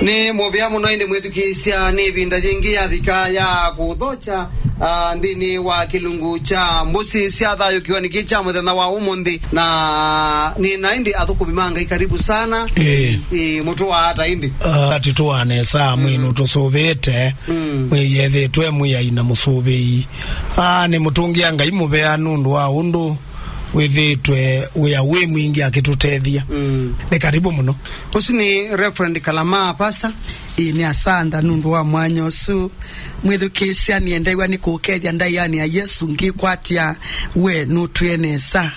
Ni mobia muno indi mwithukisya ni vinda jingi ya vikaya kuthocha ndini wa kilungu cha MBUSI SYA THAYU kiwani kicha muthenya wa umundi na ni na indi athukubimanga ikaribu sana mutu wa hata indi atituane saa mwinu tusubite mwiyethetwe mwiyaina musubei ni mutungia ngai mubea nundu wa undu withitwe wia we mwingi akitutethia ni karibu muno. Usi ni Reverend Kalama pastor ni asanda nundu wa mwanyosu mwithukisya ni endegwa ni kukethia ndaiani ya Yesu ngikwatia we nutwenesa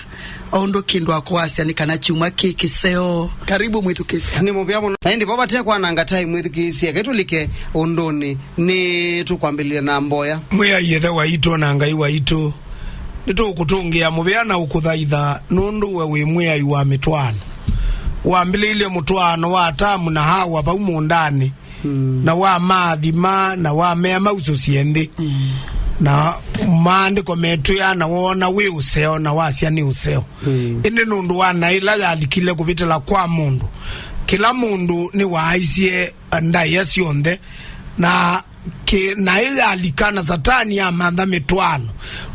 ondo kindu akwasya ni kana chuma kikiseo. Karibu mwithukisya ni mubia muno na indi babatia kwa nangatai mwithukisya ketulike undoni ni tukwambilia na mboya mwiya yethe wa ito na ngai wa ito nito kutungia mubeana ukuthaitha nundu we wimwe wa mitwano wambilile mutwano wa tamu na hawa pa umundani na wa mathima na wa mema ususiende na maandiko metu ya na wona we useo na wasya ni useo indi nundu wana ila yalikile kubitila kwa mundu kila mundu ni waisye ndaya sionde na na ila alikana satani ya manda mitwano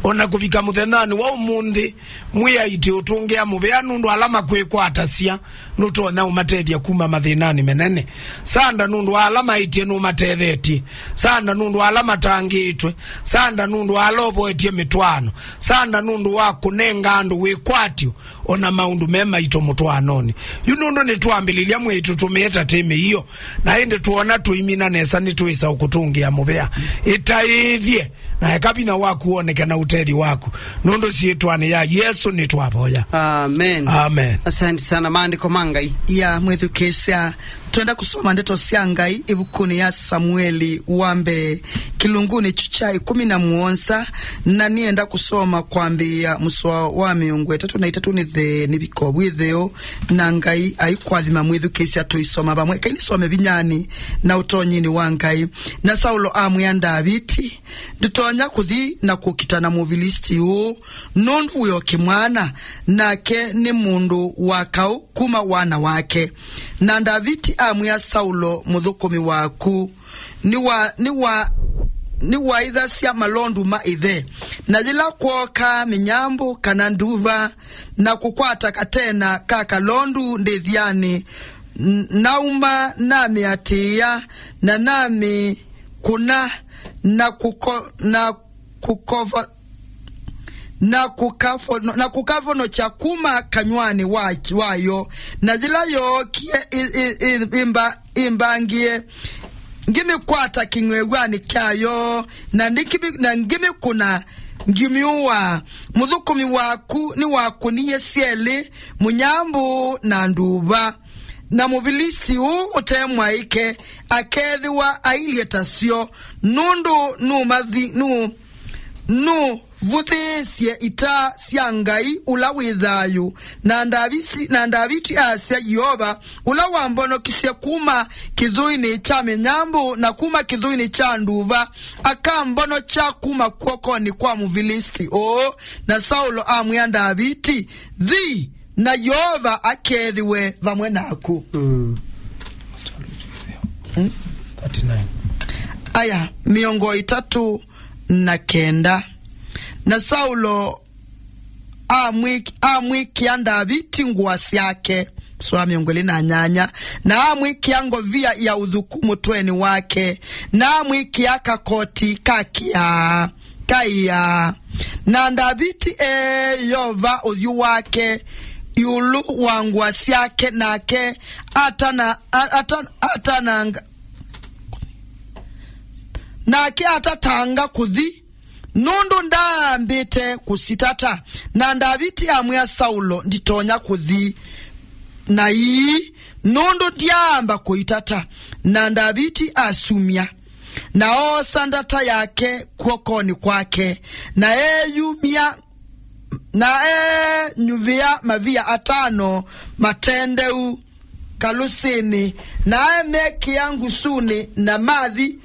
ona kubika muthenani wa umundi mwiya iti utungea mubea nundu alama kwekwa atasia nuto na umatethia kuma mathinani menene sanda nundu alama itie no matetheti sanda nundu alama tangitwe sanda nundu alobo etie mitwano sanda nundu wa kunenga andu wekwatio ona maundu mema ito mutwanoni yunundu ni tuambililia mwetu tumeta teme hiyo na ende tuona tuimina nesa ni tuisa ukutungia mubea itaithie na kabina waku oneke na utethi waku nundu sietwane ya Yesu ni twapoya. Amen. Amen. Asante sana maandiko mangai ya mwithukisya tuenda kusoma ndeto sya ngai ibukuni ya Samueli wambe kilunguni chuchai 17 na nienda kusoma kwambia muswa wa miongo 3 na 3 ni bikobu itheo na ngai aikwathima mwithukisya tuisoma bamwe kaini some binyani na utonyini wa ngai na Saulo amwe Davidi dutonya kuthi na kukitana muvilisti u nundu uyo kimwana nake ni mundu wakau kuma wana wake na Davidi amwe Saulo muthukumi waku ni wa idha sya malondu maithe na jila kuoka minyambu kana nduva na kukwata katena kaka londu ndethiani nauma nami atia na nami kuna na kukavono chakuma kanywani wayo na jila yo kie imbangie ngimi kwata kingwegwani kyayo na ngimi kuna ngimiwa muthukumi waku ni waku ni yesieli munyambu na nduva na muvilisti u utemwa ike akethiwa ailietasyo nundu vuthisye ita sya ngai ula withayu na Davidi asya Yehova ula wambonokisye kuma kithuini cha minyambu na kuma kithuini cha nduva akambono cha kuma kuokoni kwa muvilisti na Saulo amwe Davidi thi na Yehova akethiwe vamwe naku. 39 aya miongo 3 na Saulo amwikia Davidi nguo syake swa miongoli na nyanya na amwikia ngovia ya udhuku mutweni wake na amwikia kakoti kakia kaya na Davidi Yehova udhu wake yulu wangwa syake nake nake atatanga kuthi nundu ndambite kusitata na Davidi amwe Saulo nditonya kuthi na ii nundu ndiamba kuitata na Davidi asumia na osandata yake kuokoni kwake na yumia na nyuvia mavia 5 matendeu kalusini na meki yangu suni na madhi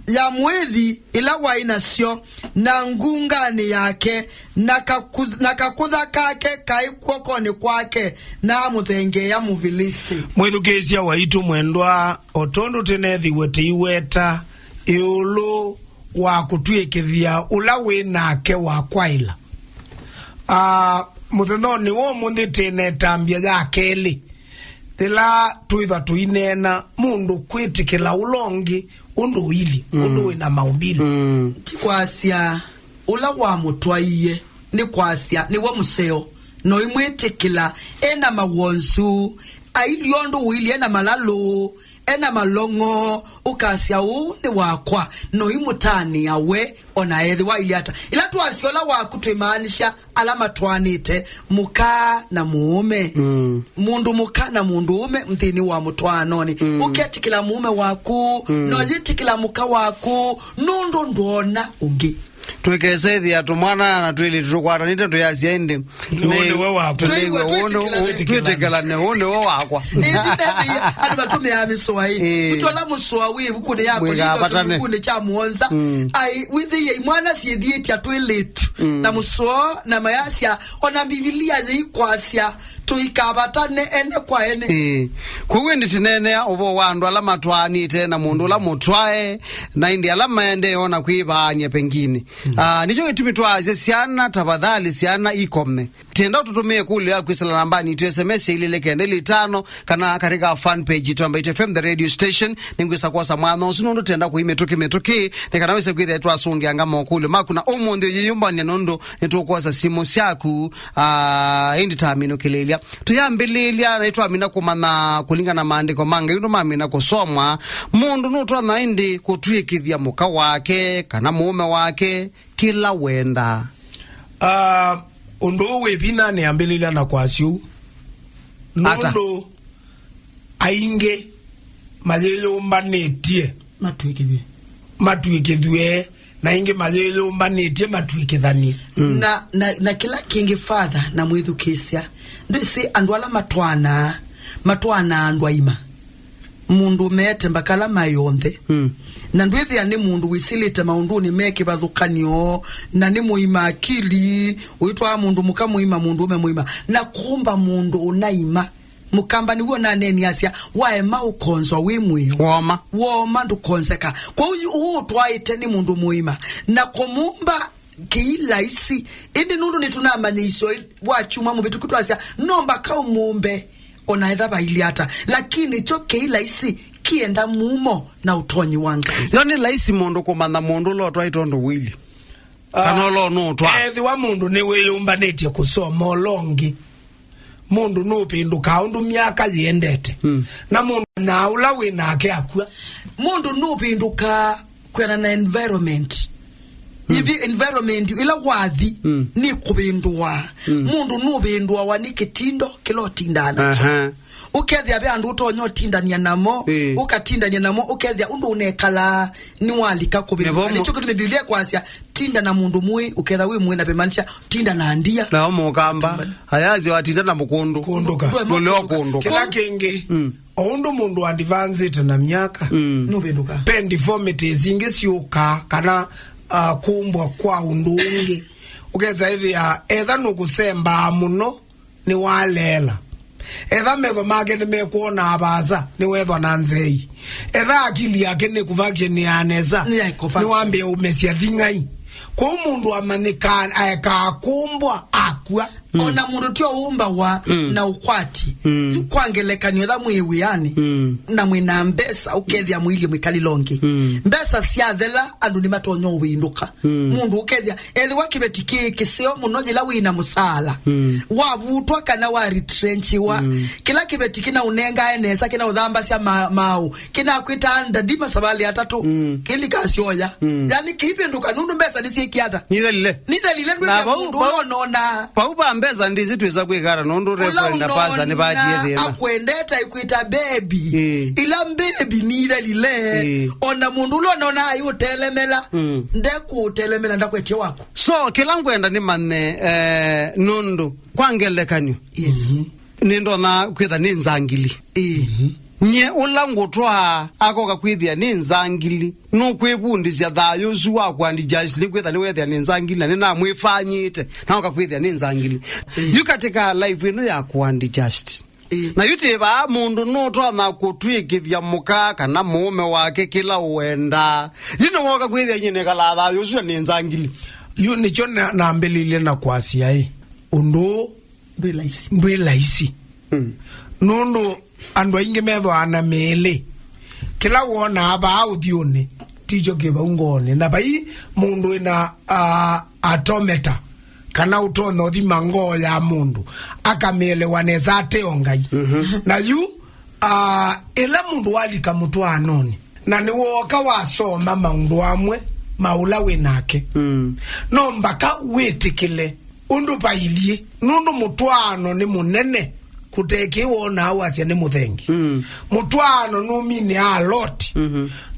ya mwezi ila wainasio na ngungani yake na kakudha kake kaikwokoni kwake na muthenge ya muvilisti. Mwithukisia waitu mwendwa otondo tenethi wete iweta iulu wa kutwikithia ula winake wa kwaila. Muthenoni wo mundi tene tambia ya keli tila tuitha tuinena mundu kwitikila ulongi undu ili undu wina maumbile tikwasia ula wa mutwaiye ni kwasia ni wa museo no imwitikila ena mawonsu ailiondu wili ena malalo ena malongo ukasia ni wakwa no imutani yawe ona ethi wa iliata ila tuwasi ola wakutwimanisha alama twanite muka na muume mundu muka na mundu ume mthini wa mutwanoni uketikila muume waku no yitikila muka waku nundu ndona ungi twekeze ya tumwana na twili tukwata nite tuyazia inde ne wewa twetekela ne wonde wo wakwa andi batume ya misoa hii utola musoa wi bukune yako liba bukune cha muonza ai withi ye mwana siedhieti atweletu na musoa na mayasia ona Biblia yikwasya tuikabatane ene kwa ene kuwendi tinene obo wandu alama twanite na mundu la mutwae na indi alama ende ona kuibanye pengine nicho kitumitwaze siana tabadhali siana ikome tenda tutumie kule ya kwisala nambani tu SMS ile lekende 5 kana katika fan page tu Mbaitu FM the radio station ningwisa kwa samwana usunondo tenda kuimetoki nekanawese kwithe tu asungi angama kule makuna omonde yiyumba nenondo netokoza simo syaku indi tamino kelele tuyambililia naitwa amina kumana kulinga na maandiko manga yundo mamina kusomwa mundu nutwa na indi kutwikithia muka wake kana muume wake kila wenda undu webina ne ambililia na kwasyu nundo ainge mayeyo mbanetie matwikithwe na inge mayeyo mbanetie matwikithani na kila kingi father na mwithukisia ndisi andwala matwana andwaima mundu mete mbakala mayonthe na ndwithi ani mundu wisilite maunduni meke bathukanio na ni muima akili uitwa mundu mukamuima mundu ume muima na kumba mundu unaima mukamba niwo naneni asia waema ukonzwa wimwe woma ndukonseka kwa uyu twaite ni mundu muima na kumumba kila isi indi nundu nitunamanya iso wachuma mubitu kutwasia nomba ka umumbe ona edha bailiata lakini cho kila isi kienda mumo na utonyi wanga yoni laisi mundu kumana mundu lo twaitondo wili kanolo no twa ethi wa mundu ni wiyumbanetie kusoma olongi mundu no pinduka undu miaka yendete na mundu na ula winake akwa mundu no pinduka kwera na environment ibi environment ila wathi ni kubindwa mundu nubindwa wa nikitindo kilo tindana ukethia be andu utonyo tindania namo ukatindania namo ukethia undu unekala ni walika kubindwa nicho kitu Biblia kwasia tinda na mundu mui uketha wi mui na bemanisha tinda na andia na omokamba hayazi watinda na mukundu kunduka kila kingi oundu mundu advanced na miaka nubinduka pendiformities ingesiuka kana kumbwa kwa undungi ukeza hivi edha nukusemba muno ni walela edha metho make ni mekuona abaza ni wethwa na nzei edha akili yake ni kuvaction ya neza ni wambe umesia thingai kwa mundu amanikana akakumbwa akwa ona mundu tio umba wa na ukwati yukwangelekanywa tha mwiwi yani na mwina mbesa ukethia mwili mwikali longi mbesa siathela andu ni matonyo winduka mundu ukethia ethi wakibetiki kisio munoje la wina musala wabutwa kana wa retrenchi wa kila kibetiki na unenga enesa kina udhamba sia mau kina kwita ndadima sabali atatu kili kasioya yani kipenduka nundu mbesa nisikiata nidhalile ndu onona paupa mbeza ndizi tuiza kwikara nundu rekwenda pasa ni baadie thema akwendeta ikuita baby ila baby nidhalile ona mundu ulo nona ayu telemela ndeku telemela ndakwetie wako so kila ngwenda ni manne nundu kwangelekanyo yes nindo na kwitha ni nzangili nye ulangotwa akoka kwithia ni nzangili no kwebundisya thayo suwa kwandi jasli kwitha ni wethia ni nzangili na nina mwifanyite na okakwithia ni nzangili yu katika life ino ya kwandi just na yutiba mundu no twa kutwikithya muka kana mume wake kila uenda yino woka kwithia nyine kala thayo suwa ni nzangili yu nicho na mbelile na kwasia undu ndwe laisi nundu andu aingi methwa ana mele kila wona aba audhione tijo kiba ungone na bai mundu ina automata kana utono thi mango ya mundu akamele waneza ateongai na yu ila mundu walika mutu anoni na ni woka wasoma maundu amwe maula winake no mbaka wetikile undu pailie nundu mutwano ni munene kuteke wona awasya ni muthengi mutwano numine a lot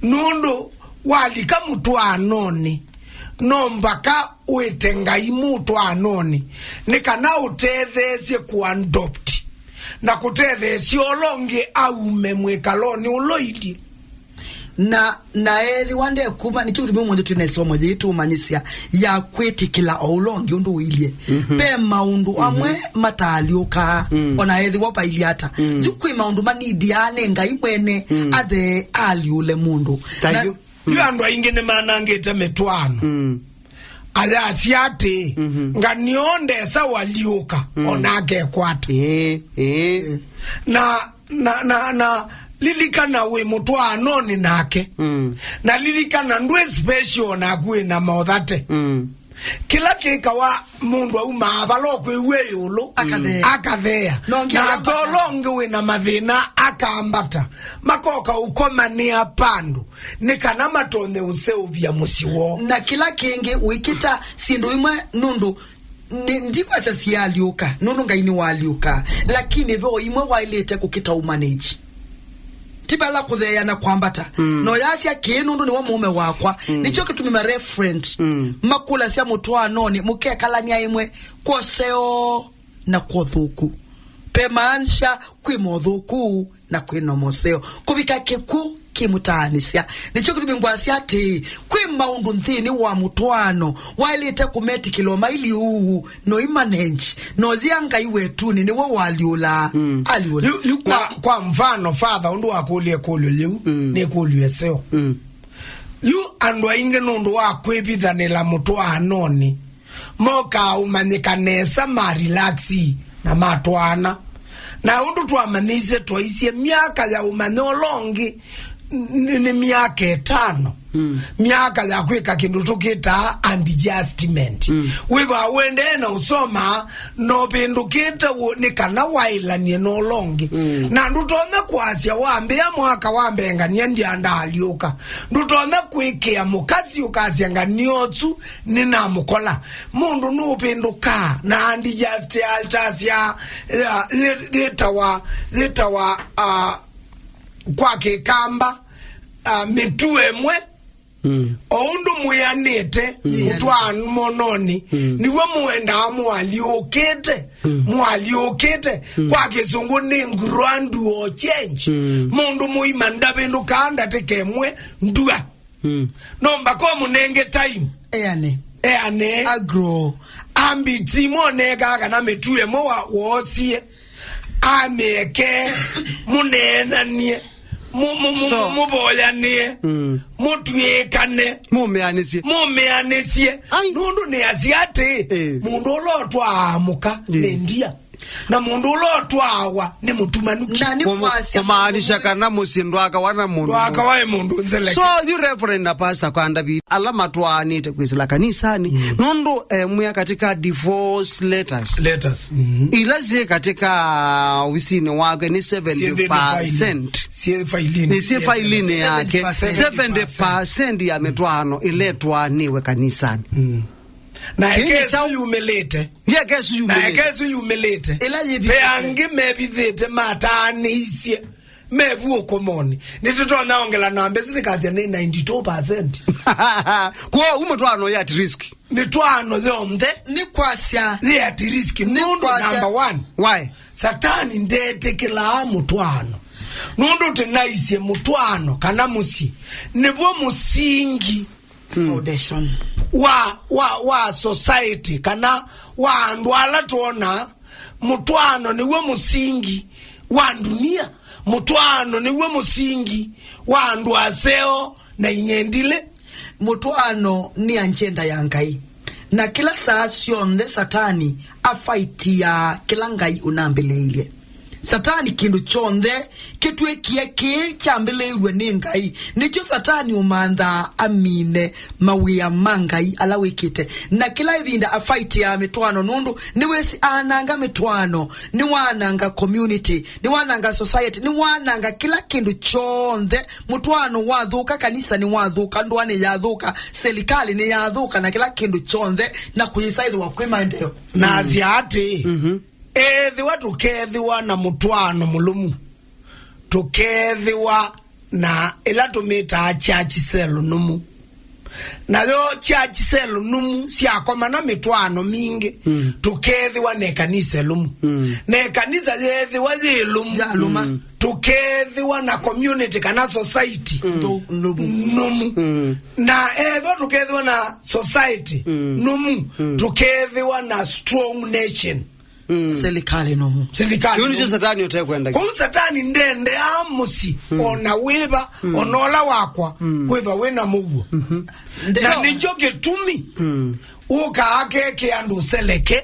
nundu walika mutwanoni no mbaka wetengai mutwanoni ni kana utethesye kuadopt na kutethesye olongi aume mwekaloni uloidi na ethi wande kuma ni churi mwe tuneso moje itumanyisia ya kwetikila olongi undu wilie pe maundu amwe mataliuka ona ethi wopa iliata yukwi maundu manidi ane ngai mwene athe aliule mundu THAYU yu andu aingine manangite metwano aya asiate nganionde sa waliuka onake kwata na lilikana we mutwano ni nake na lilikana ndwe special na kuwe na maudhate kila kika wa mundu wa maabaloko iwe yulu akathea na akolongi we na mathina akaambata makoka ukomania pandu nikana matone useuvya musiwo na kila kingi wikita sindu imwe nundu ndikwa sasi aliuka nundu ngaini waliuka lakini vyo imwe wailete kukita umanage tibala kuthea na kwambata no yasya kinundu ni wa mume wakwa nicho kitumima referent makula sya mutwano ni mukekalania imwe kwoseo na kwothuku pemansha kwimothuku na kwinomoseo kubika kiku kimutanisya nicho kitumingwa sya ati kwi maundu nthini wa mutwano wailite kumeti kilomaili uu no imanage no zianga iwetuni ni wo waliula aliula kwa mfano father undu wakulie kulio yu ni kulio seo yu andu ainge nundu wakwibithanila mutwanoni moka umanyikanesa marilaxi na matwana na undu twamanise twaisye miaka ya umanolongi ni miaka 5 miaka ya kwika kindu tukita adjustment wigo wende na usoma no pindukita ni kana wailanie no longi na ndutona kwasya wambia mwaka wambenga niendi andaliuka ndutona kwikia mukasi ukasya nganiotsu nina mukola mundu nupinduka na adjust altasya litawa kwake kamba mitue mwe oundu muyanite mutwanu mononi niwe muenda mualiukite kwa kizungu ni gradual change mundu muima ndabindu kanda tekemwe ndua nomba ko munenge time eane agro ambiti monega kana mitue mo wosie ameke munenanie muboyanie mutwekane mumeanesie nundu ni asiate mundu ulotwa amuka nendia na mundu ulotwa awa ni mutumanuki kumaanisha kana musindo akawana mundu akawae mundu nzeleke so you reverend na pastor kwanda bi alama twanite kwisila kanisani nundu mwe katika divorce letters ilaze katika wisini wake ni 70% si failini yake 70% ya metwano iletwa niwe kanisani na ekesu yumelete peangi mebithite matanisye mebu okomoni nititona ongela nambe sitikasya ni 92% kwa umutwano ya at risk mitwano yomde ni kwasya ni at risk nundu number 1 why satani ndete kila mutwano nundu tenaisye mutwano kana musi nibo musingi foundation wa society kana wa ndwala tuona mutwano niwe musingi wa dunia mutwano niwe musingi wa ndwaseo na inyendile mutwano ni anjenda ya Ngai na kila saa sionde satani afaitia kila Ngai unambeleile satani kindu chonde kitwekie ki chambeleirwe ni Ngai nicho satani umandha amine mawia mangai alawekite na kila ibinda afight ya mitwano nundu niwesi ananga mitwano ni wananga community ni wananga society ni wananga kila kindu chonde mutwano wadhuka kanisa ni wadhuka ndwane yadhuka serikali ni yadhuka na kila kindu chonde na kuyisaidhi wa kwemaendeo na asiati ethiwa tukethiwa na mutwano mulumu tukethiwa na ila tumita church cell numu na yo church cell numu siakoma na mitwano mingi tukethiwa ne kanisa lumu ne kanisa yethiwa lumu tukethiwa na community kana society numu na tukethiwa na society numu tukethiwa na strong nation serikali nomu serikali yuni satani utekwenda kwa satani ndende amusi ona weba onola wakwa kwetwa wena mugu na nicho getumi uka akeke andu seleke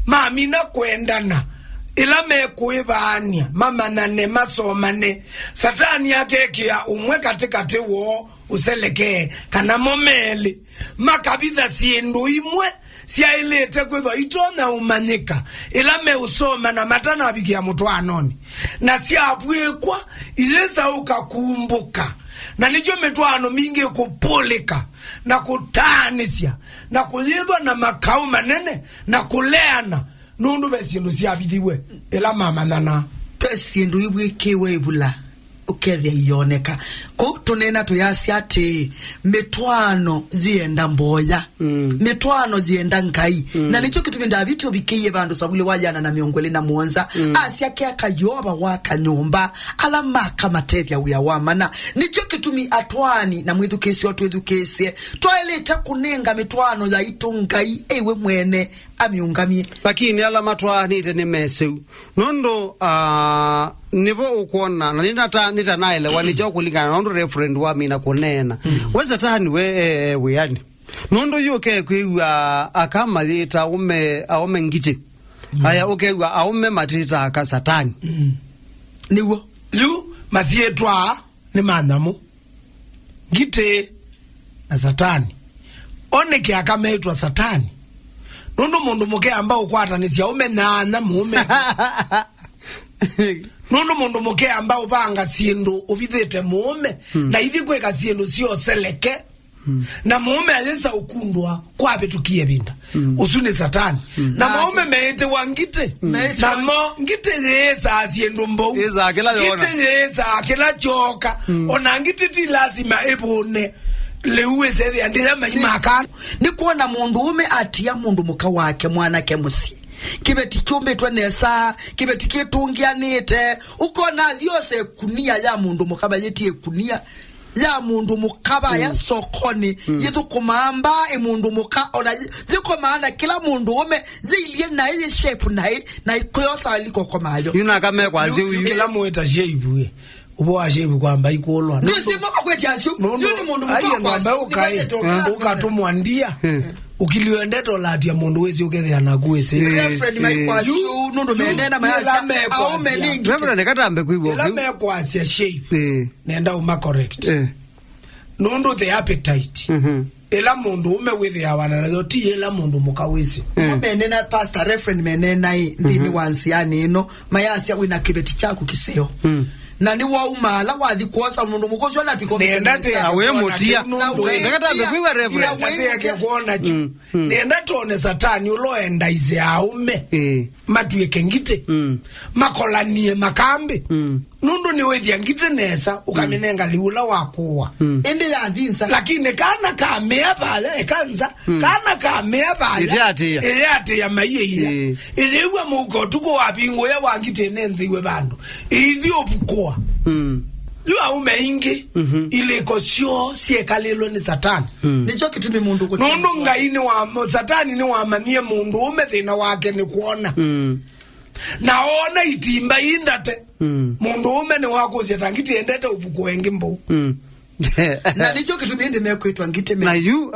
mami na kwendana ila mekuibania mama na ne masomane satani akeke ya umwe katikati wo useleke kana momeli makabitha sindu imwe siya ilete kwetwa itona umanyika ila me usoma na matana abikia mutwanoni na siya apwekwa ileza ukakumbuka na nicho mitwano mingi kupulika na kutanisya na kuyidwa na makau manene na kuleana nundu besindu siya abidiwe ila mama nana pesindu ibwe kiwe ibula ukethia ioneka ko tunena tuyasi ati mitwano zienda mboya mitwano zienda Ngai na nicho kitu binda vitu bikiye bandu sabule wajana na miongwele na muonza asia kia kayoba waka nyumba ala maka matethia uya wamana nicho kitu mi atwani na mwithukesi watu edukesi toileta kunenga mitwano ya itu Ngai ewe mwene amiungamie lakini ala matwani tene meseu nondo nivo ukona na nita naile wanicho kulingana nondo referend wa mina kunena weza tani we yani nondo yuke kwiwa akama yita aume ngiti haya ukewa aume matita aka satani niwo lu masietwa ni mandamu ngite na satani oneke akameitwa satani nondo mundu muke ambao kwata ni sia ume na mume nondo mundu muke ambao banga sindu uvithite mume na ithi kweka sindu sio seleke na mume ayesa ukundwa kwa betukie binda usune satani na mume meite wangite na mo ngite yesa asiendu mbou ngite yesa akila choka ona ngite ti lazima ebone leuwe zethi andila maimaka ni kuona mundu ume atia mundu muka wake mwana ke musi kibeti chumbe twenesa kibeti kitungianite ukona yose kunia ya mundu mukaba yeti kunia ya mundu mukaba ya sokoni yidu kumamba mundu muka ona ziko maana kila mundu ume zilie na ile shape na ikoyosa aliko kwa mayo yuna kama kwa ziu kila mueta shape ubo ashebu kwamba ikolwa ndio sema kwa jasho yuni mundu mukaba ukatumwa ndia ukiliwendeto lati ya mundu wezi ukethia nakuwese referend maikwasu nundu menena mayasa au meningi referend katambe kuibo ila mekwasia shape nenda uma correct nundu the appetite ila mundu ume with ya wana na yoti ila mundu mukawezi menena pastor referend menena ndini wansiani ino mayasa wina kibeti chako kiseo na ni wa umala wathi kuosa mundu mukozo na tiko nenda te awe mutia ndakatambe kuiwa referend yake kuona chu nenda tone satani uloenda ize aume matuye kengite makolanie makambi nundu ni wethia ngite nesa ukamenenga liula wakuwa ende ya ndinsa lakini kana kamea pala ekanza kana kamea pala ate ya maiye ilewa muko tuko wapingo ya wangite nenziwe bandu ithi opukwa yu aume ingi ile kosio siekalelo ni satani nicho kitu ni mundu kuti nundu ngaini wa satani ni wamanie mundu ume thina wake ni kuona naona itimba indate mundu ume ni wako zetangiti endete upuku wengi mbo na nicho kitu niende mekwetwa ngite me na yu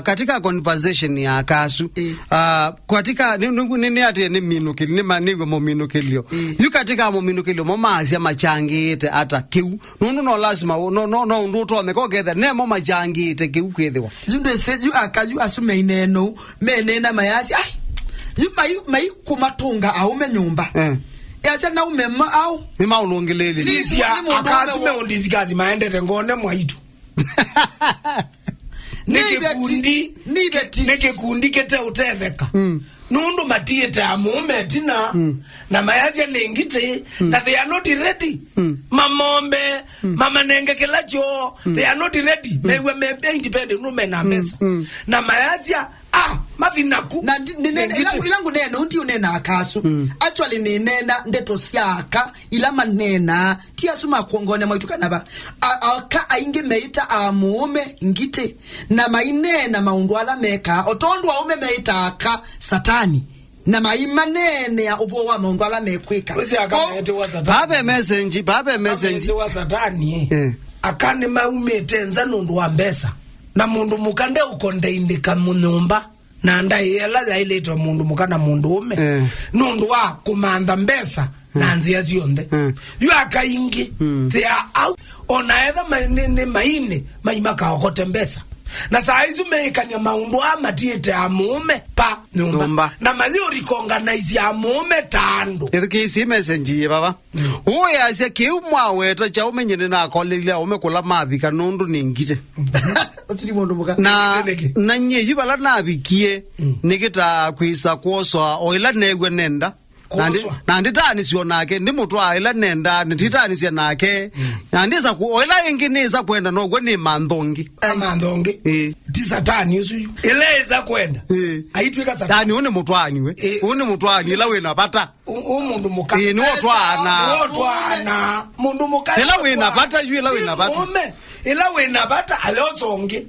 katika conversation ya kasu katika nini ate ni minukili ni manigo mo minukilio yu katika mo minukilio mo maasi machangite ata kiu nundu no lazima no nduto ne ko gethe ne mo machangite kiu kwethiwa yundu seju akayu asume ineno menena mayasi ai mai kumatunga aume nyumba yasa na umema au ni maulongelele sisi akazume ondizikazi maendete ngone mwaitu neke kundi kete uteveka nundu matiete amume tina na mayazi nengite na they are not ready mamombe mama nenge kelacho they are not ready mewe mebe independent nume na mesa na mayazi mathinaku na ilangu nena unti unena akasu actually nena ndeto syaka ilama nena tia suma kuongone mwitukana ba aka ainge meita amume ngite na mainena maundu ala meka otondu wa ume meita aka satani na maimanene ya ubo wa maundu ala mekwika babe message wa satani akane maume tenza nundu wa mbesa na mundu mukande ukonde indika munyumba na ndayela yaileta mundu mukana mundu ume nundu wa kumanda mbesa na nzia zionde yu akaingi they are out ona either maine maimaka okote mbesa na saizu meikanya maundu amatiete amume pa nyumba na mazuri konganize amume tando edukisi message baba uya ase kiumwa weto cha umenyene na kolile umekula mabika nundu ningite na nye yibala nabikie nikita kwisa kwoswa oila negwe nenda nandi tani sio nake ndi mutu aila nenda nditani sia nake nandisa ku oila inginiza kwenda nogwe ni mandongi ti satani yusu eleza kwenda aitwika satani une mutu ani we une mutu ani ila we napata umundu muka ni otwana mundu muka ila we napata yu ila we napata ila we napata alozonge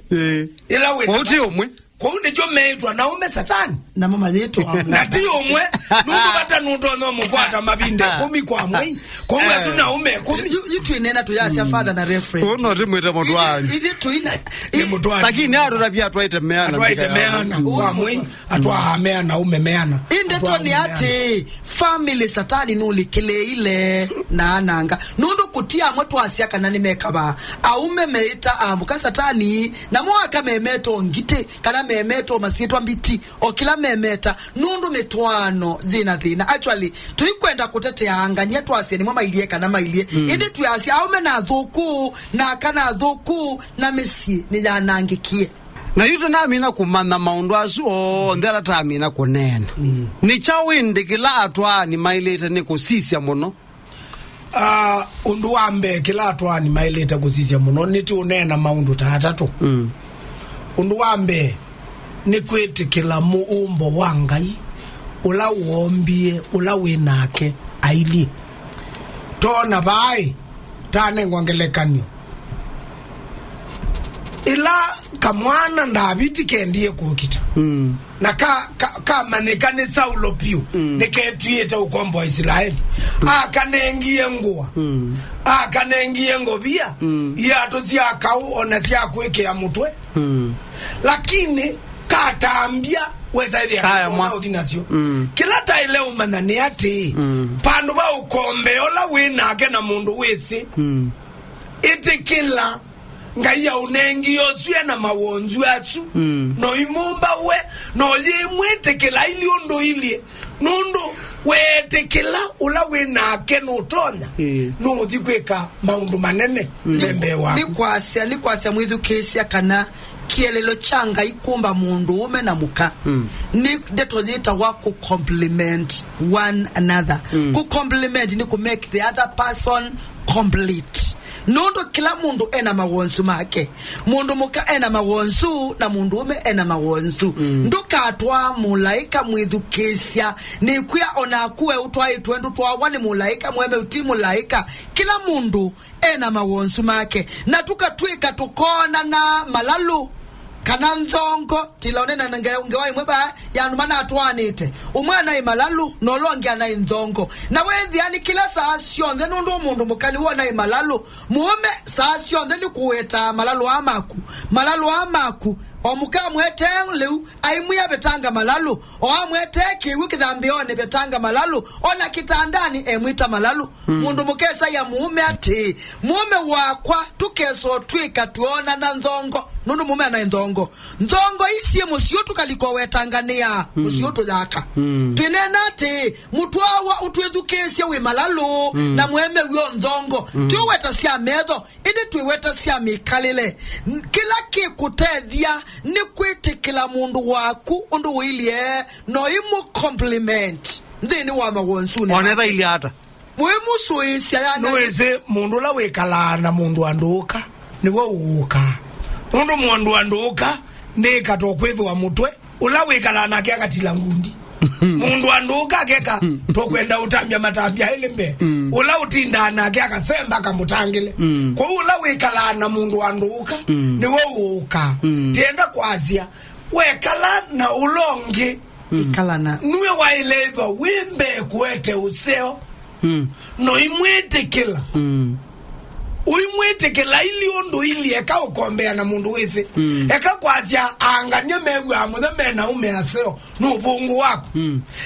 ila we uti umwe kwa unicho meitwa na ume satani na mama yetu na ti umwe nundu bata nundu no mukwata mabinde 10 kwa mwe kwa unga tuna ume 10 yitu inena to yasa father na reference uno rimwita mutu wanyu idi tu ina lakini aro rabia twaite meana kwa mwe atwa ameana ume meana inde to ni ati family satani nuli kile ile na ananga nundu kutia mwetu asia kana nimekaba aume meita amuka satani na mwaka memeto ngite kana memeto masitwa mbiti okila memeta nundu metwano dhina actually tuikwenda kutetea anga nyetu asia ni mwa mailie kana mailie indi tuyasia aume na dhuku na kana dhuku na mesi ni janangikie na yuto na mina kumanda maundu asu ndera ta mina kunena ni chawindi kila atwani maileta ni kusisia muno undu wambe kila atwani maileta kusisia muno niti unena maundu tatatu undu wambe ni kwetikila muumbo wangai ula uombie ula winake aili tona bai tane ngwangelekanyo ila kamwana ndabiti kendie kukita na ka manekane Saulo piu neketuyeta ukombo wa Israeli akanengie ngua akanengie ngobia yato sia kau ona sia kweke ya mutwe lakini katambia weza ile ya ordination kila taile umanani ati pandu ba ukombe ola winake na mundu wese ite kila ngaya unengi yosue na mawonzu atsu no imumba we no yimwete kila ili ondo ili nundu wetekela ula winake nutonya nuthi gwika maundu manene mbembe waku ni kwasia mwithukisia kana kielelo changa ikumba mundu ume na muka ni detonyeta wako compliment one another ku compliment ni ku make the other person complete. Nondo kila mundu ena mawonsu make. Mundu muka ena mawonsu na mundu ume ena mawonsu. Nduka atwa mulaika mwithukisia ni kuya ona kuwe utwa itwendu twa wani mulaika mweme uti mulaika. Kila mundu ena mawonsu make. Na tukatwika tukona na malalu kana nthongo tilaone na ngewai mweba ya numana atwanite umwana imalalu nolongi ana nthongo na wethi ani kila saa cionthe nundu mundu mukani wona imalalu muome saa cionthe ni kuweta malalu amaku omuka mwete leu aimuya betanga malalu o amwete kiwu kithambione betanga malalu ona kitandani emwita malalu mundu mukesa ya muome ati muome wakwa tukeso twika tuona na nthongo nundu mume ana nthongo isie musio tukaliko wetangania musio tuyaka twinena ati mutwawa utwethukesia wi malalu na mweme wio nthongo tuweta cia metho indi tuweta cia mikalile kila kikutethia ni kwitikila mundu waku undu wilie no imu compliment ndini wa mawonsuni onetha ili hata muimu suisia yana nweze mundu la wikala na mundu anduka niwe uuka mundu anduka nika tokwithwa mutwe ula wikala na kia katila ngundi mundu anduka keka tokwenda utambia matambia ilimbe ula utinda na kia kasemba kamutangile kwa ula wikala na mundu anduka niwe uuka tienda kwazia wekala na ulongi ikalana nuwe wailethwa wimbe kuete useo no imwete kila uimwete kila ili ondo ili eka ukombea na mundu wese eka kwazia angania megu amuthe mena umeaseo nubungu wako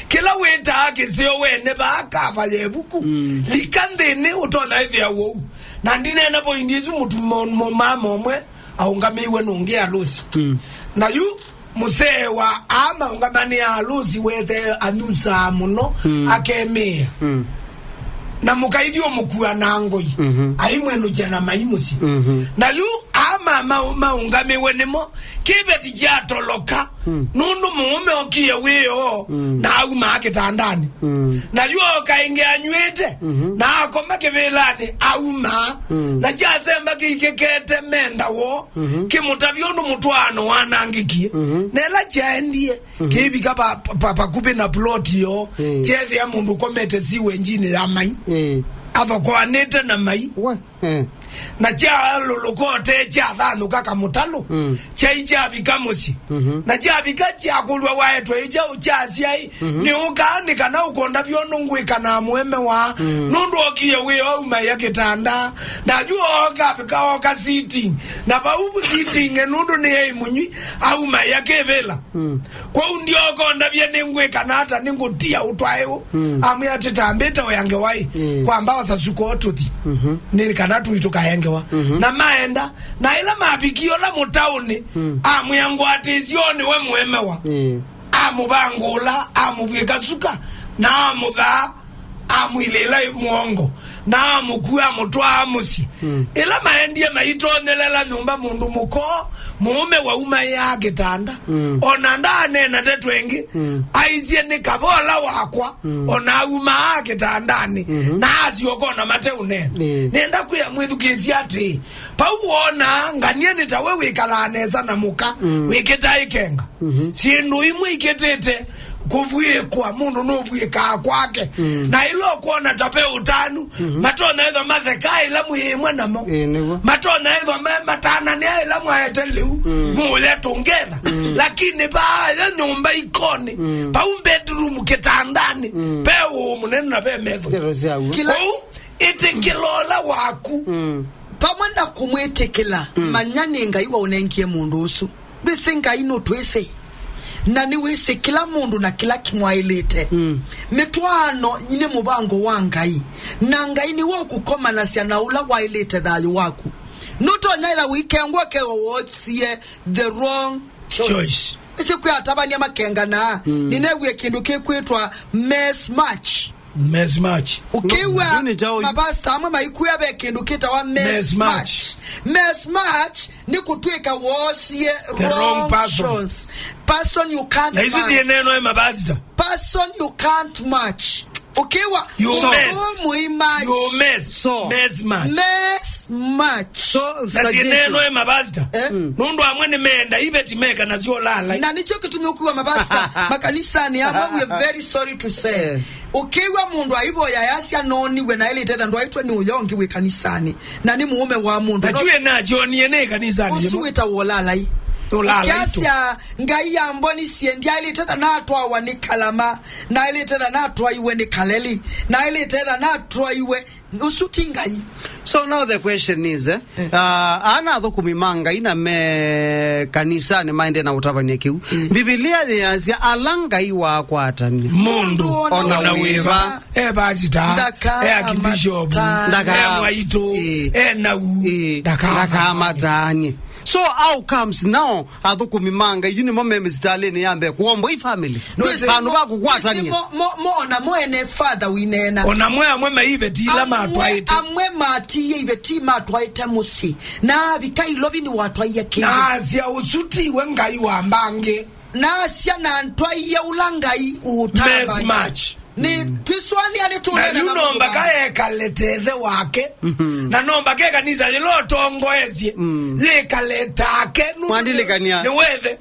kila weta hake seo wene baka yebuku likandene utona hivi ya wou na ndine na po indizu mutu mama omwe aungamiwe nungi alusi na yu musee wa ama ungamani alusi wethe anusa muno akemea na mukaithio mukua na ngoi aimwenu jana maimusi na yu ama maungame wenemo kibeti jatoloka nundu muume okie weo na au makitandani na yu okainge anywete na akoma kivilani auma na jasemba kikekete menda wo kimutavyondo mutwano wanangikie nela jaendie kibika pakupe na ploti yo chethi ya mundu komete siwe njini ya mai atho kwa nete na mai na cha lulukote cha thanu kaka mutalo cha ijabi kamusi na jabi kacha kulwa waetwa ija uchasiai ni ukani kana ukonda byono ngwika na mweme wa nundu okie we oma ya kitanda na juo kapika oka sitting na baubu sitting nundu ni ei munyi au ma ya kevela kwa undio okonda byene ngwika na hata ningutia utwayo amu ya titambeta oyange wai kwa ambao sasuko otuthi nini kana tuituka hengewa na maenda na ila mabikio la mutauni amu yangu atizioni we mwemewa amu bangula amu bwekasuka na amu dha amu ilela muongo na amu kuya mutwa amusi ila maendie maitonelela nyumba mundu muko muume wa uma ya kitanda ona ndane na tetwengi aizie ni kabola wakwa ona uma kitandani na asiokona mate unene nenda kuya mwithukizia ati pauona nganie nitawe wikalaneza na muka wikita ikenga sindu imwe iketete kubwikwa mundu nubwika kwake na ilo kuona tape utanu matona hizo mathekai la muhimwe namo matona hizo matana ni ila mwaeteliu mule tungena lakini ya nyumba ikoni pa bedroom kitandani pe umunene na pe mevo kila itikilola waku pamanda kumwetekela manyane ngaiwa unenkie mundu usu bisinga ino twese na niwese kila mundu na kila kimwailete mitwano nyine mubango wangai na ngai ni woku koma na siana ula wailete THAYU waku nuto nyaila weekend wake wotie the wrong choice siku ya tabani ya makenga na ninewe kindu kikwitwa mess match ukiwa mapasta amwe maikuya be kindu kita mess match ni kutwika wosie wrong person you can't match. Person you can't match. Ukiwa mess match. So suggestion mabasta. Nundu amwene menda ibeti meka na zio lala. Na nicho kitu mekuwa mabasta makanisani ama we are very sorry to say. Ukiwa mundu aibo ya yasia noni we na ile teta ndo aitwa ni uyongi we kanisani. Na ni muume wa mundu. Najue na joni ene kanisani. Usuwita wolala hii. Kiasia ngai ya mboni siendia ili teta na atwa wani kalama na ili teta na atwa iwe ni kaleli na ili teta na atwa iwe usuti ngai. So now the question is ana kumimanga ina me kanisa ni maende na utabanye kiu Biblia yazia alanga iwa kwatani mundu ona wiva bazita akibishop Mbaitu ndaka matanye. So how comes now kumimanga yuni momeme zitaleni yambe kuombo family sanu ba kukwatani mo ona mo ene father winena ona mwe amwe ibeti la matwaite amwe mati ibeti matwaite musi na bikai lobi ni watwaye ke na sia usuti wengai wa mbange na sia na ntwaye ulangai utaba match ni tiswani ani tunena na nomba kae kaleteze wake na nomba ke kanisa lilo tongoezie ye kaletake mandilekania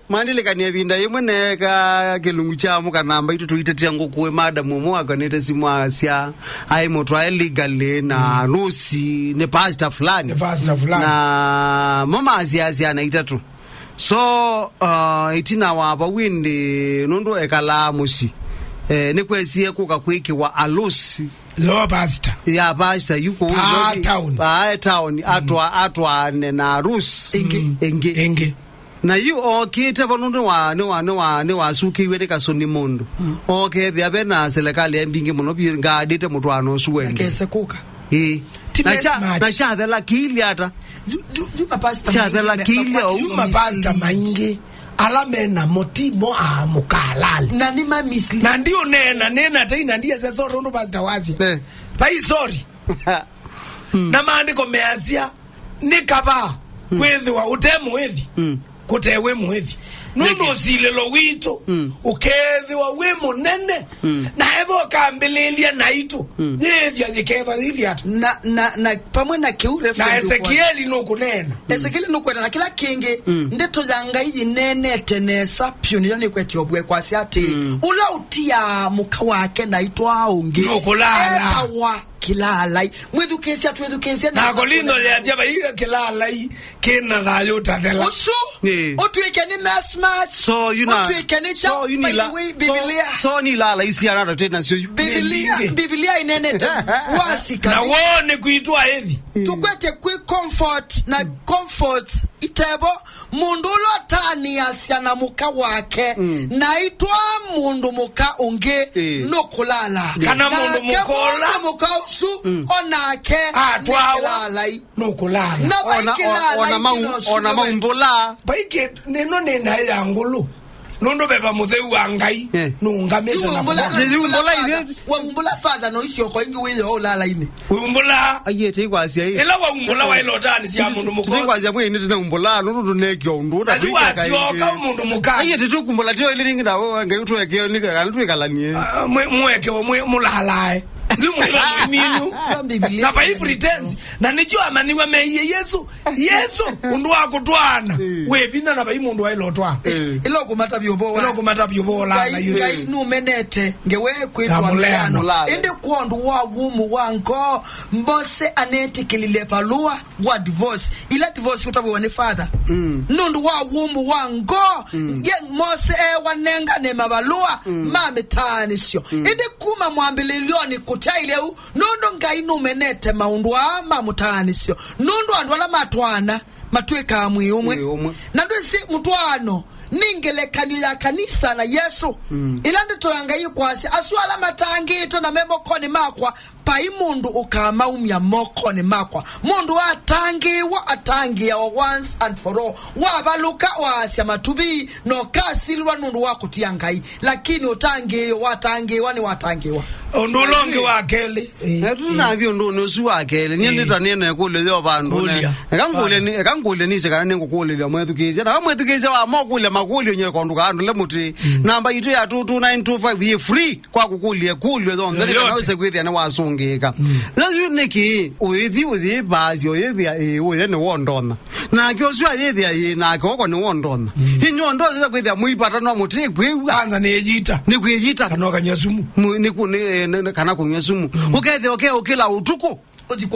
mandilekania binda yemwe neka kelungu chamu kanamba itu tuitetia ngokuwe madam mu akanete simwa SYA ai motwa illegal na rusi ne pastor fulani na mama SYA anaita tu so itina wa bawindi nondo ekala musi nekwesie kukakwiki wa alusi lo pastor ya pastor yuko town atwa na arus enge na yu okite bonundo ne wa suki wereka soni mondo okay the abena serikali embingi muno bi ngadite mutwano suwende kese kuka na cha the la kili ata you pastor cha the la kili o pastor maingi alamena motimo mukalali na ni mamisli na ndio nena tena ndiye sasa rondo pastor wazi pai sorry na maandiko meazia nikaba kwezi wa utemu hivi kutewe muhivi nundo zile lo wito ukezi wa we munene na evo kambililia na ito yezi azikeva hili hata na pamwe na kiure na Ezekieli nukunena na kila kingi ndeto yanga hii nene tenesa pioni yani kweti obwe kwa siati ula utia muka wake na ito aungi nukulala ewa kilalai mwedukesia tuedukesia na kolindo ya ba hiyo kilalai kina dhayo tadela osu otweke ni mass match so you know otweke ni cha by the way Biblia so ni lala isi ana tena sio Biblia inene wasika na wone kuitwa hivi tukwete comfort na comfort itebo mundu lotani asya na muka wake na itwa mundu muka unge nokulala kana mundu mukola muka su onake atwalalai nokulala ona maumbola baike neno nena yangulu nondo beba mutheu wangai nungameza na umbola ile wa umbola father no isi oko ingi wile olala ine umbola ayete kwasi ayi ela wa umbola wa ilotani sia mundu mukola kwasi mwe ine tena umbola nondo nekyo ndo ajuwa sioka mundu muka ayete tukumbola tyo ile ringi dawo ngayutwe ke nika kana twikalanie mweke mwe mulalae lumwela mwinu na pa pretense na nicho amaniwe meye Yesu undu akutwana webina na bayi mundu wailotwa ilo kumata byobo la ngai numenete ngewe kwitwa mlano ende kondu wa wumu wango mbose aneti kilile palua wa divorce ila divorce utabu wane father nundu wa wumu wango ye mose wanenga ne mabalua mametani ende kuma mwambililioni taileu nondo ngai numenete maundu ama mutanisio nondo andwala matwana matweka mwiyumwe na ndwisi mutwano ningelekanyo ya kanisa na Yesu ilande toyanga yikwasi aswala matangito na memokoni makwa pai mundu ukamaumya moko ni makwa mundu atangia once and for all wabaluka wasya matubi no kasilwa nundu wakutia ngai lakini watangiwa ni watangiwa ondolonge wakele tunavyo ndo su akele nyendita nene kule lyo bandu ekangule ni sekana nengo kule lyo mwethukizia na mwethukizia wa mokule makuli onye konduka andu le muti namba itu ya 22925 ye free kwa kukulie kulwe ndo ndele kana sekwithia ne wasungika lazu neki uthi bazi oyethi uye ne wondona na kyosua yethi na koko ne wondona hinyo ndo zira kwithia muipata no muti kwiwa kwanza ne yita ni kuyita kanoka nyasumu ni kana kunywa sumu ukethe ukila utuko odi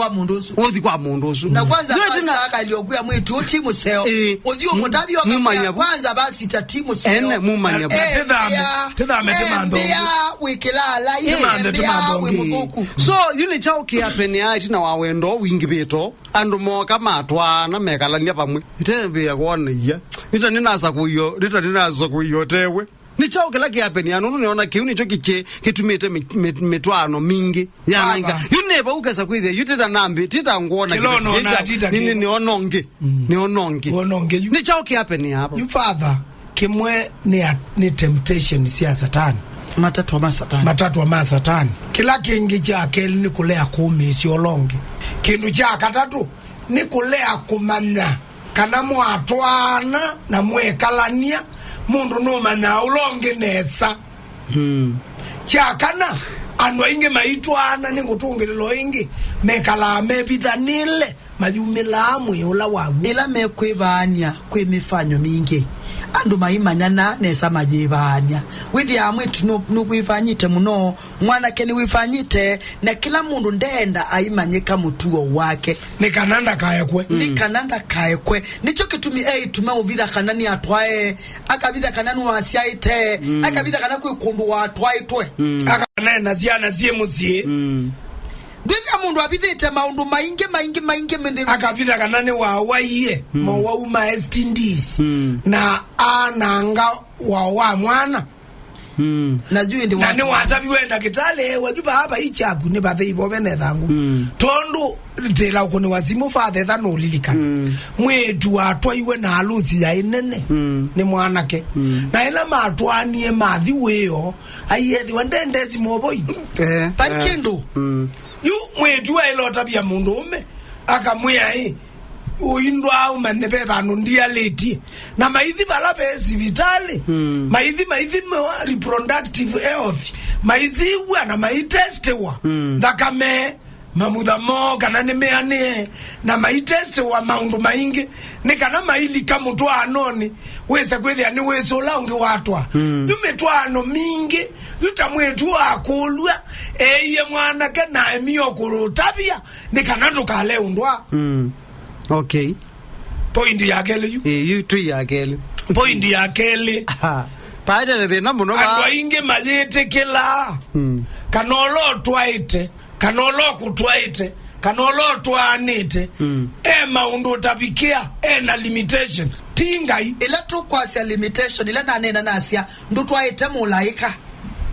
kwa mundu osu na kwanza basa akaliokuya mwitu timu seo odi omotabi wakaya kwanza basi ta timu seo ene mumanya tedha metemando wikilala yeembe so yuni chao kiapeni ati na wawendo wingi beto andu moka matwa na mekalania pamwe itembe yakona ya ita ninasa kuyo tewe ni chao kila kiapeni anu niona kiuni cho kitumite metwano mingi yananga yuneba ukesa kwithe yutita nambi tita ngona nini ni ononge ni chao kiapeni hapa you father kimwe ni temptation ya satani matatu wa masatani kila kingi cha keli ni kulea kumi siolonge kindu cha katatu ni kulea kumanya kana mwatwana na mwekalania mundu numanya ulonge nesa chakana anwa inge maitwana ningutungililo ingi mekala mebithanile mayumila amwe ula wagu ila mekwivania kwe mifanyo mingi andu maimanyana nesa majivania withi amwitu nukwifanyite muno mwana keni wifanyite na kila mundu ndenda aimanyika mutuo wake ni kananda kaekwe nicho kitumi tume uvitha kanani atwae akavitha kanani wasiaite akavitha kanani kwikundu watwaitwe akanena ziana zie musie Ndivya mundu abithite maundu maingi mende akavitha kanani wawaiye mawauma estindis na ananga wa mwana najui ndi nani wataviwenda kitale wajuba hapa ichaku ni bathe ibobene thangu tondu tela ukoni wazimu fathe thano lilikana mwetu atwa iwe na aluzi ya inene ni mwanake na ila matwanie mathi weo ayethi wandendezi moboi pakindu yu mwetu wa ilo tabia mundu ume akamwea hii uindwa umanebe banu ndia leti na maithi bala pesi vitale maithi reproductive health maithi wana maitestewa ndakame mamudha mo kana nemeane na maitestewa maundu maingi nikana maili kamutwa anoni wese kwethia ni weso laungi watwa yumetwano mingi yutamwetu akulwa eye mwana kana emio kurutabia nikana tukale undwa okay point ya kele you three ya kele point ya kele paide the number no ando inge majete kila kanolo twaite kanolo kutwaite kanolo twanite maundu tabikia na limitation tingai ila tu kwa sia limitation ila nanena nasia ndu twaite mulaika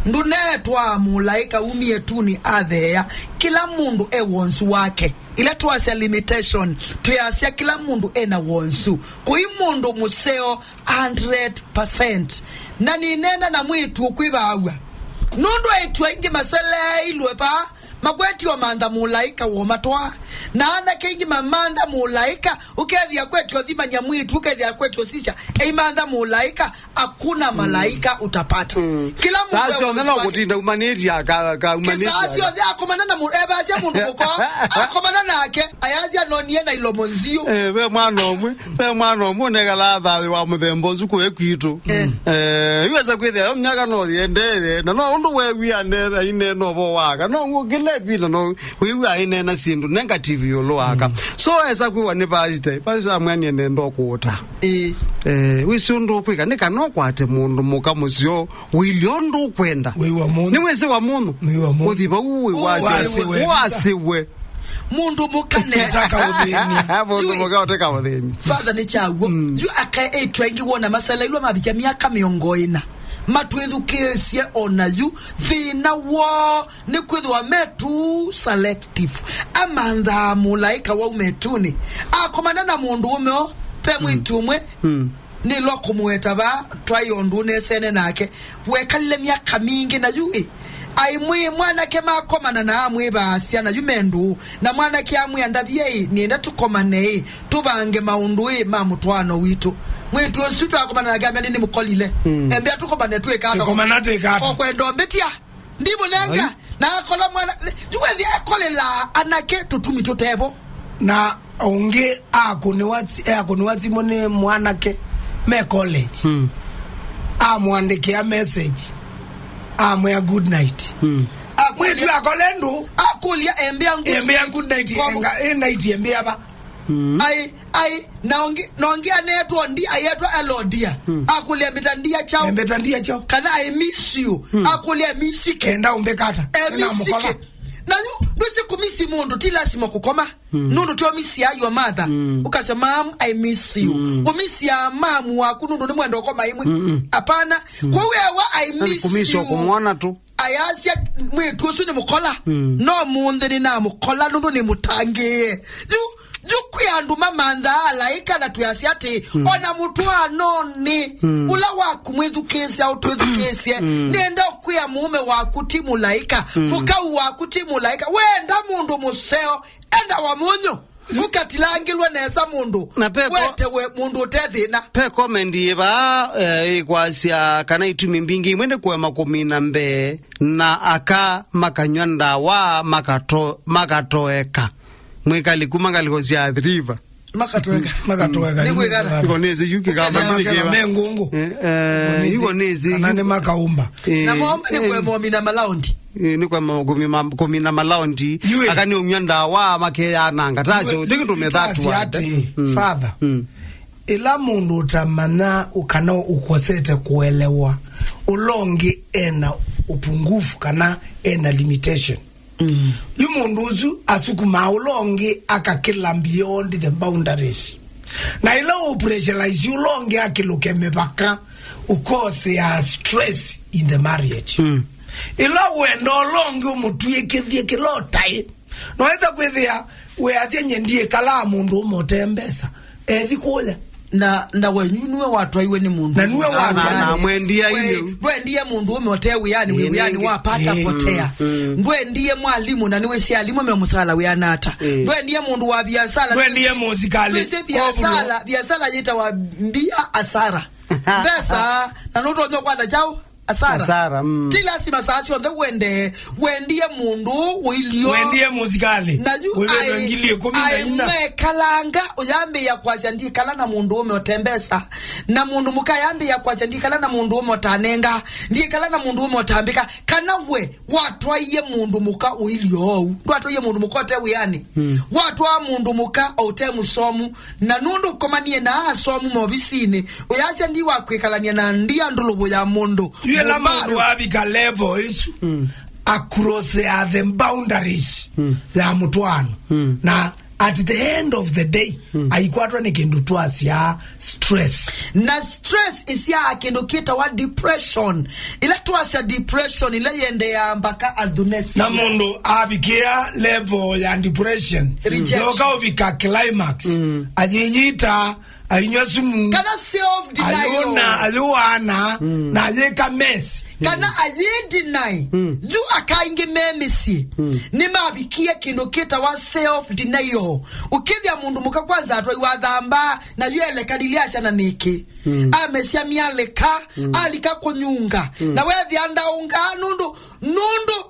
ndu netwa mulaika umie tuni athea kila mundu wonsu wake ila tuasia limitation tuyasia kila mundu na wonsu kui mundu museo 100% na ninena na mwitu kwibawa nundu aitwa ingi masala ilwepa magweti wa manda mulaika wo matwa na ana kengi mamanda mulaika ukethia kwetu othimanya mwitu ukethia kwetu sisia manda mulaika hakuna malaika utapata kila mundu sasa onana kutinda humanity aka humanity sasa sio akomana na ebasia mundu kuko akomana nake ayazia nonie na ilomonzio we mwana omwe negala thathi wa muthembo zuku ekwitu iweza kwithia mnyaka no yendele na no undu we wianera ine no bo waka no ngile bila no we aine na sindu negative yolwaka so esa kwiwa ni pasite pasita mwani nendo kuota wisundu kwika nikano kwate mundu mukamusyo wiliondo kwenda ni wese wa mundu uthiba uwe wasiwe mundu mukanesa mundu mukateka uthini father ni chawo yu akai twengi wona masala ilwa mabija miaka miongo ina matwithukicie onayu thina wo ni kwithwa metu selective amantha mulaika wa umetuni akomana na mundu umeo pe mwitumwe ni lokumweta ba twayondu nesene nake wekalle myaka mingi na yui aimwe mwana ke makomana na amwe basia na yumendu na mwana ke amwe andabye nienda tukomane tubange maundu mamutwano witu mwitu osutu akomana na gambe ni mukolile embe tukomane tuekata okwendo mbetia ndimo lenga na akola mwana yuwethi akolela anake tutumi tutebo na onge akuni watsi mone mwanake me college amwandike a message amwe good night akwetu akolendu akulia embea good night enga night embea ba ai naongia neto ndi ayetwa elodia akulia mbetandia chao kana I miss you akulia misike enda umbekata na mukoma na ndusi kumisi mundu tilasima kukoma nundu tio misi ya your mother ukasema mom I miss you umisi ya mamu wako nundu ni mwendo koma imwe hapana kwa wewe I miss kumisi you kumwona tu ayasia mwetu usu ni mukola no munde ni na mukola nundu ni mutange yukuyandu mamanda alaika na tuyasiati ona mutwano ni ula waku mwithukesi au twithukesi nenda okuya mume waku timu laika mukau waku timu laika wenda mundu museo enda wa munyo ukatilangilwe nesa mundu wetewe mundu tethina pe komendi ba ikwasia kana itumi mbingi mwende kwa makomina mbe na aka makanywanda wa makatoeka mwekali kumangali kosia adriva makatoeka ikonezi yuki kama mengungu ikonezi nane makaumba na mwomba ni kwa mwomina malaundi ni kwa komina malaundi akani umyanda wa make ananga tazo tikitume that one father ila mundu utamana ukana ukosete kuelewa ulongi ena upungufu kana ena limitation yumunduzu asukuma ulongi akakila beyond the boundaries na ila upressurize ulongi akiluke mipaka ukose ya stress in the marriage ila wendo ulongi umutuyekethie kilotai naweza kwithia weasie nyendie kala mundu umotembesa kuya na wenyunwe watu aiwe ni mundu na nuwe watu na mwendia ile ndiye mundu umeotewe yani wapata potea ndiye mwalimu na niwe si alimu amemusala we anata ndiye mundu wa biashara ndiye muzikale biashara yita wa mbia asara ndesa na nuto nyokwa jao asara tilasima sasio the wendie mundu uilio wendie muzikale na yu ai kalanga uyambe ya kwazia ndi kala na mundu umeotembesa na mundu mukayambe ya kwazia ndi kala na mundu umeotanenga ndi kala na mundu umeotambika kana we watu aiye mundu muka uilio ndo watu aiye mundu mukote yani watu wa mundu muka ote musomu na nundu komanie na asomu mobisini uyasia ndi wakwekalania na ndia ndulubu ya mundu la mandu abika levels across the boundaries ya mutwano na at the end of the day aikwatwa ni kindu twasia stress na stress isia kindu kita wa depression ila twasia depression ile yende ya mbaka adunesi na mundu abikia level ya depression yoka ubika climax ajiyita ainyasumu kana self denial aliwana na yeka mess kana deny ju akainge memisi ni mabikia kindu kita wa self denial ukithia mundu muka kwanza atwa iwathamba na yele kadiliasha na niki amesia mialeka alika kunyunga na wethi anda unga nundu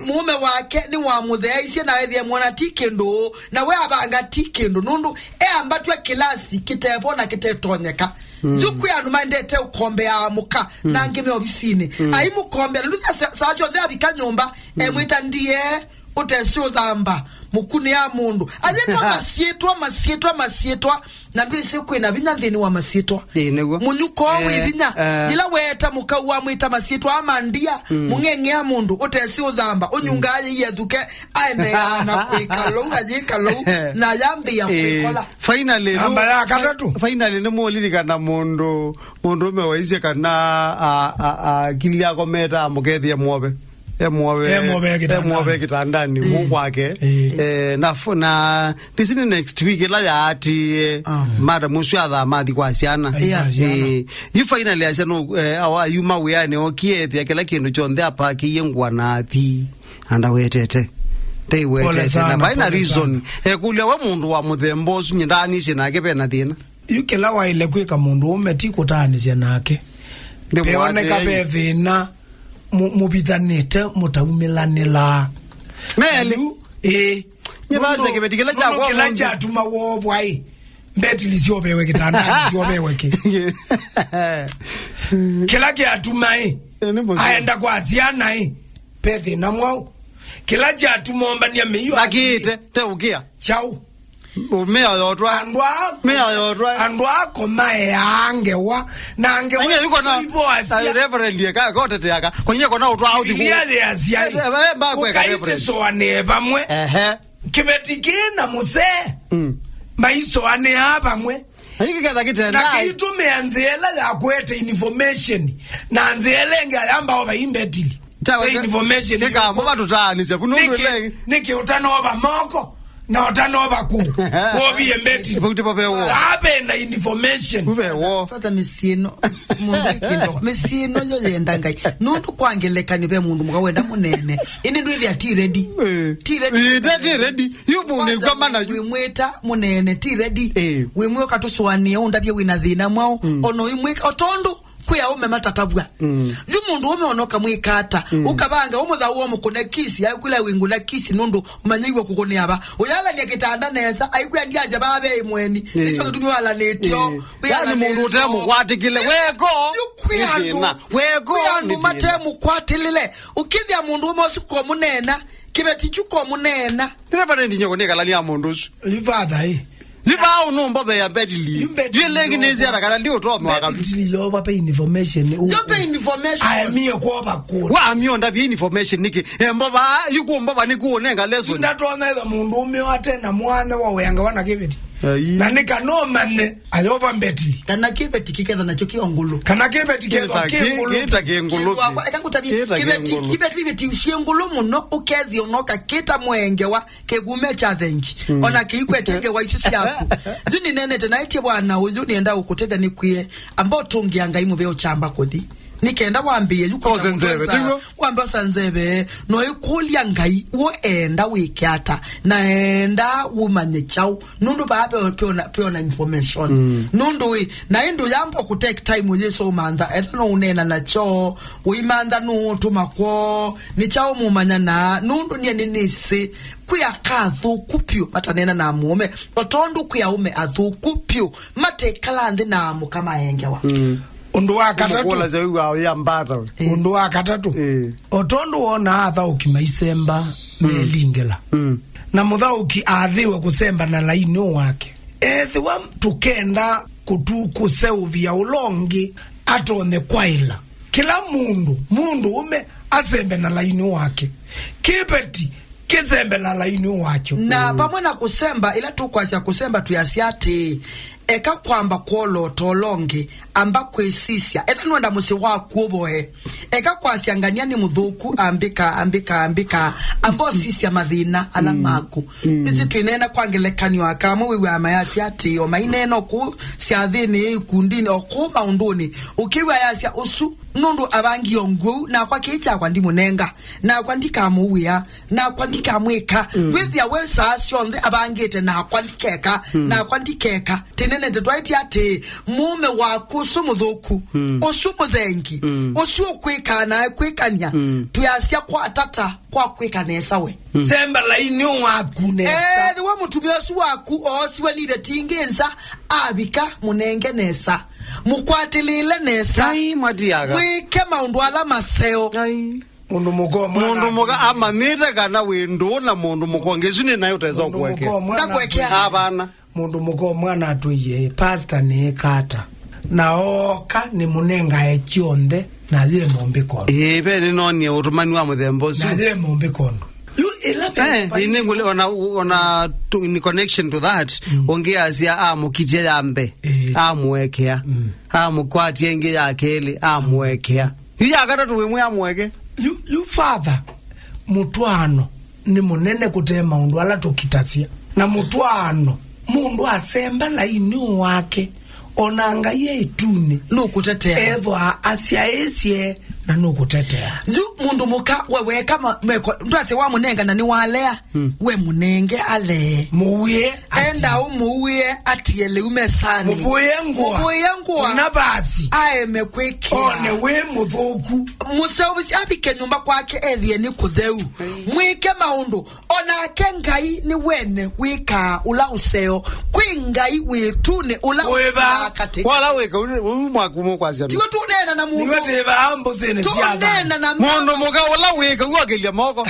mume wake ni wa mutheaisia na wethi mwana tikendo na we abanga tikendo nundu ambatwa kilasi kitepo na kitetonyeka juku ya numandete ukombe ya muka na ngeme obisini aimu kombe nduza sasho the abika nyumba emwita ndiye utesi uthamba mukuni ya mundu ajetwa masietwa na mbisi kwina vinya thini wa masietwa munyuko wivinya ila weta mukau wa mwita masietwa amandia mungenge ya mundu utesi uthamba unyungaye yethuke aene na kwikalo ajikalo na yambi ya kwikola finally amba ya katatu finally no molirika na mundu mewaise kana kilia kometa mukethia mwobe emwobe kitandani mukwake na disini next week la yati madam SYA mathi kwa ciana you finally asano awayuma weane okiethia kila kindu chonthe apaki yengwa na thi anda wetete they wetete na by reason kulia wa mundu wa muthembo nyindani cinake pena thina yukela waile kwika mundu umeti kutanisya nake peone kape thina mubitanite mutaumilanila meli nyebaze kebetikela cha kwa kila jatuma wobwai mbetili siobewe kitanda siobewe ki kila kiatumai aenda kwa ziana pethi na mwao kila jatuma mbania meyo lakite te ukia chau umea yotwa andwa koma yangewa nange wa yuko na reverend yaka kote yaka kwenye kona utwa out ku ya SYA ba kweka reverend so ane bamwe kibetikina muse maiso ane abamwe ayikeza kitenda na kitume anzela ya kwete information na anzela ngayamba oba imbetili information nika mba tutani se kunundu lenge niki utano oba moko na otano baku obi embeti bukutipa bewo abe na information ubewo fata misino mundu kindo misino yo yenda ngai nundu kwangeleka ni be mundu mukawenda munene ini ndu ya ti ready yubu ni kwa mana wimweta munene ti ready wimwe katuswane undabye wina thina mwao ono imwe otondo kuya ume matatabwa yumundu ume onoka mwikata ukabanga umutha uwo mukune kisi ayikula wingula kisi nundu umanyigwe kukone aba uyala ndiye kitanda neza ayikuya ndiaje babe imweni nicho kitumwala netyo yani mundu utemu kwatikile wego kuyandu matemu kwatilile ukithia mundu ume osiko munena kibetichuko munena reverend nyoko nekalani ya mundu father liba unumba be ya bedili yelegi nezera kana ndio tome wakabitili yoba pe information ayamiye kwa bakuru wa amionda bi information niki emboba yukumboba nikuonenga leso ndatona eza mundu umwe watena mwana wa wenga wana kibeti na nika no manne ayoba mbeti kana kibeti kikeza nacho kiongulu kana kibeti kikeza kingulu kibeti ushingulu muno ukezi onoka kita mwenge wa kegume challenge ona kiikwetenge wa isusi yako juni nene tena iti bwana uyu nienda ukutega nikwie ambao tungianga imu beo chamba kodi nikenda wambie yuko wamba sanzebe no ikulia ngai wo enda wikiata naenda wumanye chau nundu babe peona information nundu na indu yambo ku take time yeso umanda ethno unena na cho uimanda no tumakwo ni chau mumanya na nundu ni nisi kuya kathu kupyo matanena na mume otondu kuya ume athu kupyo mate kalande na mu kama yengewa undu wa katatu kola zewa ya mbata undu wa katatu otondo wona atha ukimaisemba melingela na muthauki athiwe kusemba na laini wake ethiwa tukenda kuseuvia ulongi atone KWAILA kila mundu ume asembe na laini wake kipeti kisembe na laini wake na pamwe na kusemba ila tu kwasya kusemba tuyasiati eka kwamba kwolo tolongi amba kwesisya eta nwenda musi wa kuobohe eka kwasya nganyani mudhuku ambika ambo sisya madhina ala maku nisi tuinena kwangelekani wakamu wiwe amayasi ati o maineno ku siadhini kundini o kuma unduni ukiwa yasya usu nundu abangi yongu na kwa kicha kwa ndi munenga na kwa ndika muwia na kwa ndika mweka withia wesa asyonde abangite na kwa ndikeka na kwa ndikeka tenene tetwaiti ati mume waku sumuthuku osumuthengi osu kwika na kwikania tuyasya kwa tata kwa kwika nesawe semba laini waku nesa ni wa mutumia osu waku osiwe nire tingenza abika munenge nesa mukwatilile nesa ai matiaga wike maundu ala maseo mundu muka amanite kana windu na mundu muko ngezune nayo utaweza kuwekea ndakuwekea hapana mundu muko mwana atuye pastor ni kata na oka ni munenga echionde na ye mombe kono bene noni utumani wa muthembosu na ye mombe kono inengule ona in connection to that ongea sia amukije yambe amwekea amukwati enge yakele amwekea yakata tuwe mwe amweke you father mutwano ni munene kutema undu ala tukitasia na mutwano mundu asemba laini wake onanga yetune nukutetea evo asya na nukutetea mundu muka wewe kama mtu ase wa munenga na ni walea we munenge ale muwie enda umuwie atiele umesani muwie ngwa na basi ae mekweke one we muthuku musawusi abike nyumba kwake ethie ni kutheu mwike maundu ona kengai ni wene wika ula useo kwingai wetune ula usakate wala weka umwakumo kwazia tiwe tunena na mundu niwe teba ambo zene tunena na mundu muka wala weka uakilia moko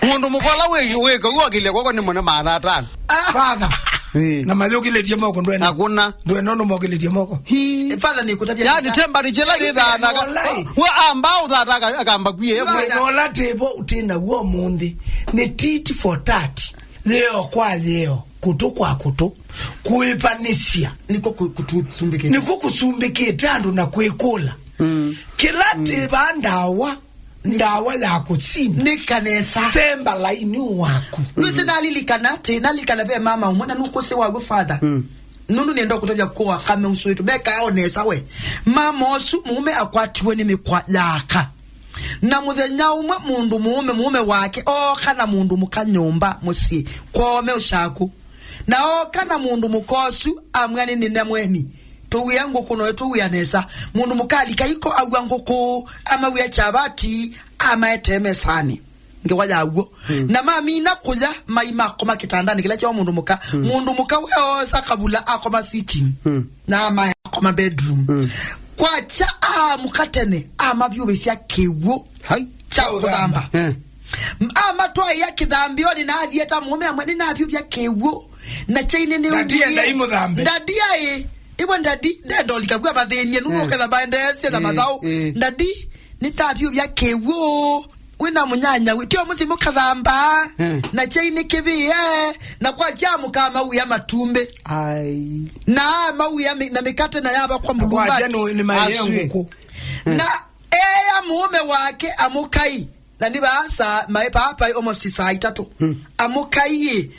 mundu muka wala weka uakilia kwako ni mwana maana atana father na majoki letie moko ndwena hakuna ndwena no moko letie moko father ni kutabia yani temba ni jela githa na wa ambao thataka akamba kwiye wala tebo utina wo mundi ni titi for tat leo kwa leo kuto kwa kuto kuipanisha niko kutusumbike niko kusumbike tandu na kuikula kila teba ndawa ya kusini nikanesa semba laini waku nusi nalilikana be mama umwana nukose wago father nundu nienda kutoja kwa kame usuitu beka aonesa we mama osu mume akwatiwe ni mikwa yaka na muthenya umwe mundu mume wake kana mundu mukanyomba musi kwome ushaku na kana mundu mukosu amwani nine mweni tuwiya nguku no tuwiya nesa mundu mukali kaiko agwa nguku ama wiya chabati ama eteme sani ngewaja agwo na mami nakuja maima koma kitandani kila cha mundu muka weo sakabula akoma sitting na ama akoma bedroom kwacha mukatene amabyube sya kewo hai cha udamba ama toa ya kidhambioni na alieta mume amwene na abyo bya kewo na chaine ne ndadia ndaimo dhambi ndadia ibo ndadi ndolika kwa bathenie nuketha baende ese na mathau ndadi nitabyo bya kewo wina munyanya witio muthimo kathamba na chaine kibiye na kwa jamu kama uya matumbe ai na mauya na mikate na yaba kwa mbulubati ni mayenguko na mume wake amukai na ndiba sa maepa hapa almost saa 3 amukai